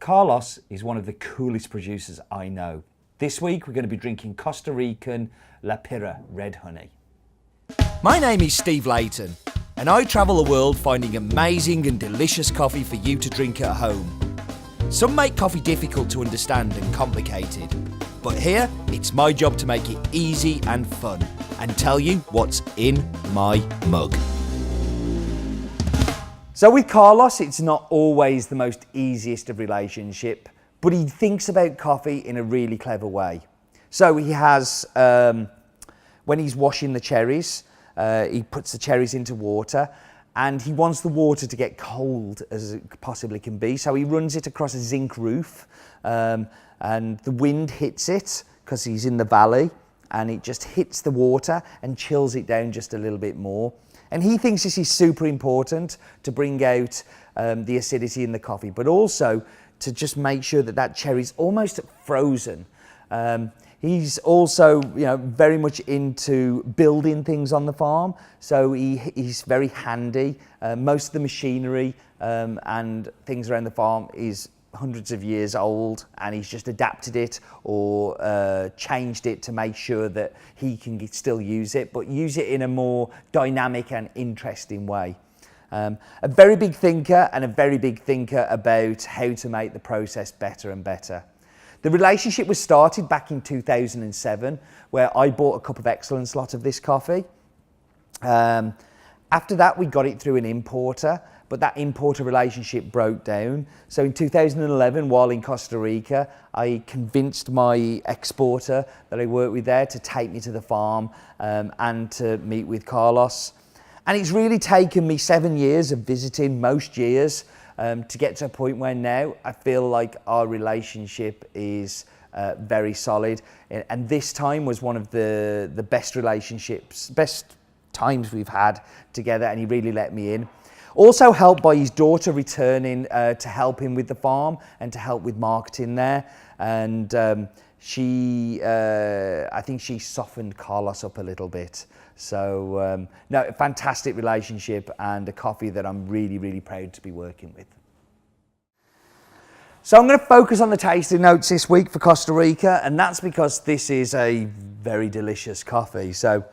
Carlos is one of the coolest producers I know. This week we're going to be drinking Costa Rican La Pira red honey. My name is Steve Layton, and I travel the world finding amazing and delicious coffee for you to drink at home. Some make coffee difficult to understand and complicated, but here it's my job to make it easy and fun and tell you what's in my mug. So with Carlos, it's not always the most easiest of relationship, but he thinks about coffee in a really clever way. So he has, when he's washing the cherries, he puts the cherries into water, and he wants the water to get cold as it possibly can be. So he runs it across a zinc roof, and the wind hits it because he's in the valley, and it just hits the water and chills it down just a little bit more. And he thinks this is super important to bring out the acidity in the coffee, but also to just make sure that that cherry's almost frozen. He's also, very much into building things on the farm, so he's very handy. Most of the machinery and things around the farm is hundreds of years old, and he's just adapted it or changed it to make sure that he can still use it, but use it in a more dynamic and interesting way. A very big thinker about how to make the process better and better. The relationship was started back in 2007, where I bought a Cup of Excellence lot of this coffee. After that, we got it through an importer, but that importer relationship broke down. So in 2011, while in Costa Rica, I convinced my exporter that I worked with there to take me to the farm and to meet with Carlos. And it's really taken me 7 years of visiting most years to get to a point where now I feel like our relationship is very solid. And this time was one of the best times we've had together, and he really let me in. Also helped by his daughter returning to help him with the farm and to help with marketing there. And I think she softened Carlos up a little bit. So, no, fantastic relationship and a coffee that I'm really, really proud to be working with. So I'm going to focus on the tasting notes this week for Costa Rica, and that's because this is a very delicious coffee. So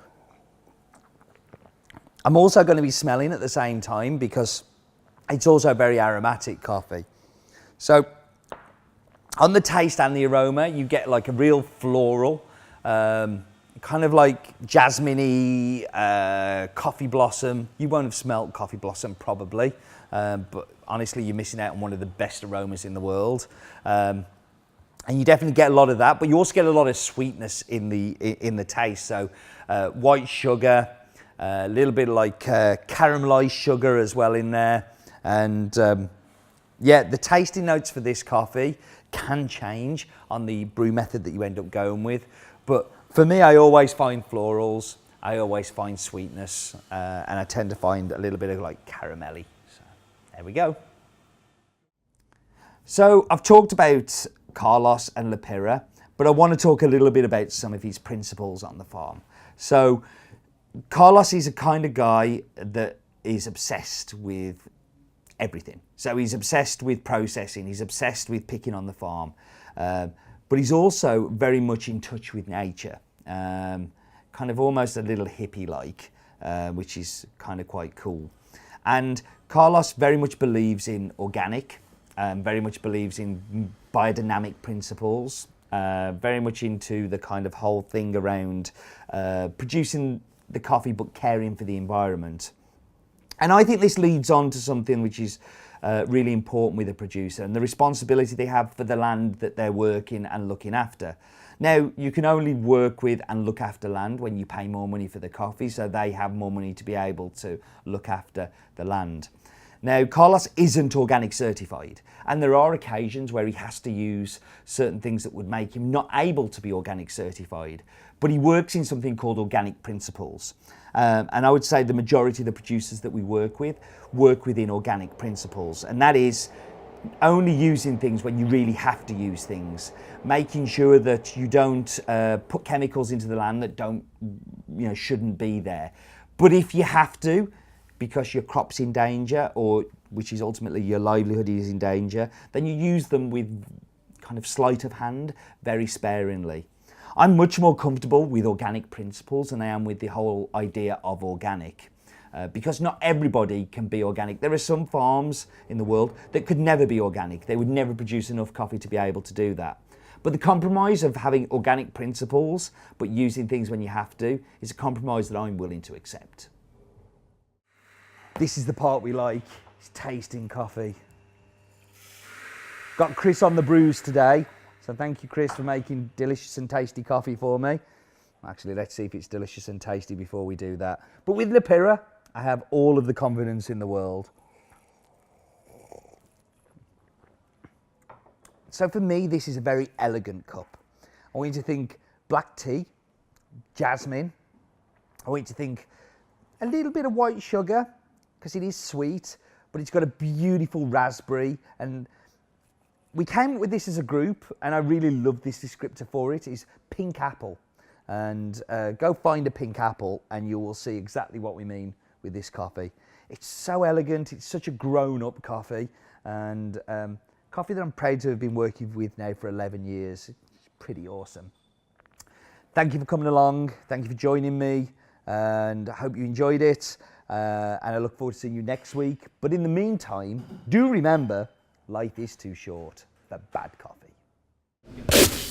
I'm also going to be smelling at the same time because it's also a very aromatic coffee. So on the taste and the aroma, you get like a real floral, kind of like jasmine-y, coffee blossom. You won't have smelt coffee blossom probably, but honestly, you're missing out on one of the best aromas in the world. And you definitely get a lot of that, but you also get a lot of sweetness in the taste. So white sugar, a little bit like caramelized sugar as well in there. And yeah, the tasting notes for this coffee can change on the brew method that you end up going with. But for me, I always find florals, I always find sweetness, and I tend to find a little bit of like caramelly. So there we go. So I've talked about Carlos and La Pira, but I want to talk a little bit about some of his principles on the farm. So Carlos is a kind of guy that is obsessed with everything. So he's obsessed with processing, he's obsessed with picking on the farm, but he's also very much in touch with nature, kind of almost a little hippie-like, which is kind of quite cool. And Carlos very much believes in organic, very much believes in biodynamic principles, very much into the kind of whole thing around producing the coffee but caring for the environment. And I think this leads on to something which is really important with a producer and the responsibility they have for the land that they're working and looking after. Now, you can only work with and look after land when you pay more money for the coffee, so they have more money to be able to look after the land. Now, Carlos isn't organic certified, and there are occasions where he has to use certain things that would make him not able to be organic certified, but he works in something called organic principles. And I would say the majority of the producers that we work within organic principles, and that is only using things when you really have to use things, making sure that you don't put chemicals into the land that shouldn't be there. But if you have to, because your crop's in danger or which is ultimately your livelihood is in danger, then you use them with kind of sleight of hand, very sparingly. I'm much more comfortable with organic principles than I am with the whole idea of organic. Because not everybody can be organic. There are some farms in the world that could never be organic. They would never produce enough coffee to be able to do that. But the compromise of having organic principles but using things when you have to is a compromise that I'm willing to accept. This is the part we like, it's tasting coffee. Got Chris on the brews today, so thank you, Chris, for making delicious and tasty coffee for me. Actually, let's see if it's delicious and tasty before we do that. But with La Pira, I have all of the confidence in the world. So for me, this is a very elegant cup. I want you to think black tea, jasmine. I want you to think a little bit of white sugar, because it is sweet, but it's got a beautiful raspberry. And we came up with this as a group, and I really love this descriptor for it, is pink apple. And go find a pink apple and you will see exactly what we mean with this coffee. It's so elegant, it's such a grown-up coffee, and coffee that I'm proud to have been working with now for 11 years. It's pretty awesome. Thank you for coming along, thank you for joining me, and I hope you enjoyed it, and I look forward to seeing you next week. But in the meantime, do remember, life is too short for bad coffee.